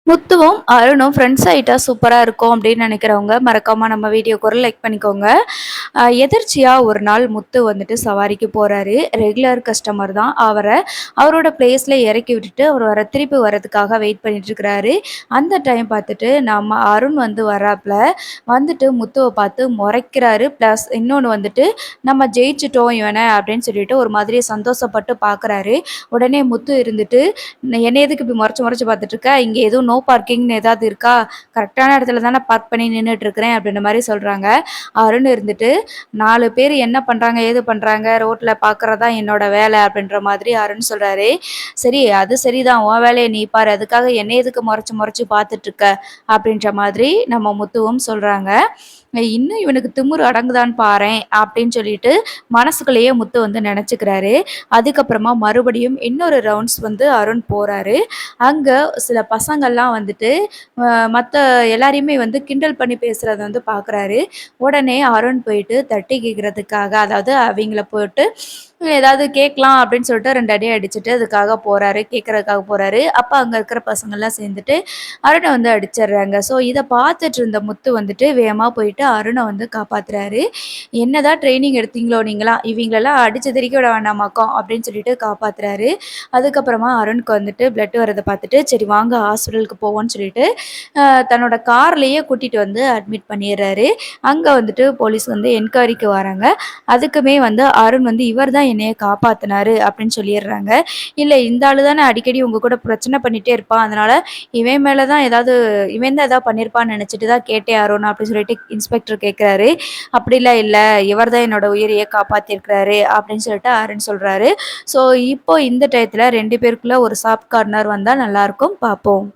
முத்துவும், அருணும் ஃப்ரெண்ட்ஸ் ஆயிட்டா சூப்பரா இருக்கும் அப்படின்னு நினைக்கிறவங்க, மறக்காம நம்ம வீடியோக்கு ஒரு லைக் பண்ணிக்கோங்க. எதர்ச்சியா ஒரு நாள் முத்து வந்துட்டு சவாரிக்கு போறாரு. ரெகுலர் கஸ்டமர் தான். அவரோட பிளேஸ்ல இறக்கி விட்டுட்டு, அவர் திருப்பி வரதுக்காக வெயிட் பண்ணிட்டு இருக்கிறாரு. அந்த டைம் பார்த்துட்டு நம்ம அருண் வந்து வராப்ல. வந்துட்டு முத்துவ பார்த்து முறைக்கிறாரு. ப்ளஸ் இன்னொன்னு வந்துட்டு, நம்ம ஜெயிச்சுட்டோம் இவன அப்படின்னு சொல்லிட்டு ஒரு மாதிரி சந்தோஷப்பட்டு பார்க்குறாரு. உடனே முத்து இருந்துட்டு, "என்ன எதுக்கு இப்படி முறைச்சு முறைச்சு பார்த்துட்டு இருக்க? இங்க எதுவும் நோ பார்க்கிங்ன்னு ஏதாவது இருக்கா? கரெக்டான இடத்துல தானே பார்க் பண்ணி நின்னுட்டு இருக்கிறேன்" அப்படின்ற மாரி சொல்றாங்க. அருண் இருந்துட்டு, 4 பேர் என்ன பண்றாங்க, ஏது பண்றாங்க, ரோட்ல பார்க்குறது தான் என்னோட வேலை அப்படின்ற மாதிரி அருண் சொல்றாரு. "சரி, அது சரிதான். உன் வேலைய நீ பாரு. அதுக்காக என்னைய எதுக்கு முறைச்சு முறைச்சு பார்த்துட்டு இருக்க?" அப்படின்ற மாதிரி நம்ம முத்துவும் சொல்றாங்க. "இன்னும் இவனுக்கு திமிரு அடங்குதான்னு பாரேன்" அப்படின்னு சொல்லிட்டு மனசுக்குள்ளேயே முத்து வந்து நெனச்சுக்கிறாரு. அதுக்கப்புறமா மறுபடியும் இன்னொரு ரவுண்ட்ஸ் வந்து அருண் போறாரு. அங்க சில பசங்கள்லாம் வந்துட்டு மத்த எல்லாரையுமே வந்து கிண்டல் பண்ணி பேசுறத வந்து பார்க்குறாரு. உடனே அருண் போயிட்டு தட்டி கேட்கறதுக்காக, அதாவது அவிங்கள போட்டு ஏதாவது கேட்கலாம் அப்படின்னு சொல்லிட்டு 2 அடி அடிச்சுட்டு அதுக்காக போறாரு. கேட்கறதுக்காக போறாரு. அப்ப அங்க இருக்கிற பசங்கள்லாம் சேர்ந்துட்டு அருண வந்து அடிச்சிடுறாங்க. ஸோ இத பார்த்துட்டு இருந்த முத்து வந்துட்டு வேகமா போயிட்டு அருண வந்து காப்பாத்துறாரு. "என்னதான் ட்ரெய்னிங் எடுத்தீங்களோ நீங்கலாம், இவிங்களெல்லாம் அடிச்சு தெறிக்க விட வேண்டாமாக்கும்" அப்படின்னு சொல்லிட்டு காப்பாத்துறாரு. அதுக்கப்புறமா அருணுக்கு வந்துட்டு பிளட் வரத பார்த்துட்டு, "சரி வாங்க ஹாஸ்பிட்டலுக்கு போவோம்ன்னு" சொல்லிட்டு தன்னோட கார்லயே கூட்டிட்டு வந்து அட்மிட் பண்ணிர்றாரு. அங்க வந்துட்டு போலீஸ் வந்து என்கொயரிக்கு வராங்க. அதுக்குமே வந்து அருண் வந்து இவர் தான் என்னைய காப்பாத்துனாரு அப்படின்னு சொல்லிடுறாங்க. இல்ல இந்த ஆளு தானே அடிக்கடி உங்க கூட பிரச்சனை பண்ணிட்டே இருப்பான். அதனால இவன் மேல தான் இவன் தான் ஏதாவது பண்ணியிருப்பான்னு நினைச்சிட்டு தான் கேட்டேன் அருண் அப்படின்னு சொல்லிட்டு இன்ஸ்பெக்டர் கேட்கிறாரு. அப்படிலாம் இல்ல, இவர் தான் என்னோட உயிரையே காப்பாத்தியிருக்கிறாரு அப்படின்னு சொல்லிட்டு அருண் சொல்றாரு. ஸோ இப்போ இந்த டயத்துல 2 பேருக்குள்ள ஒரு சாஃப்ட் கார்னர் வந்தா நல்லாயிருக்கும். பார்ப்போம்.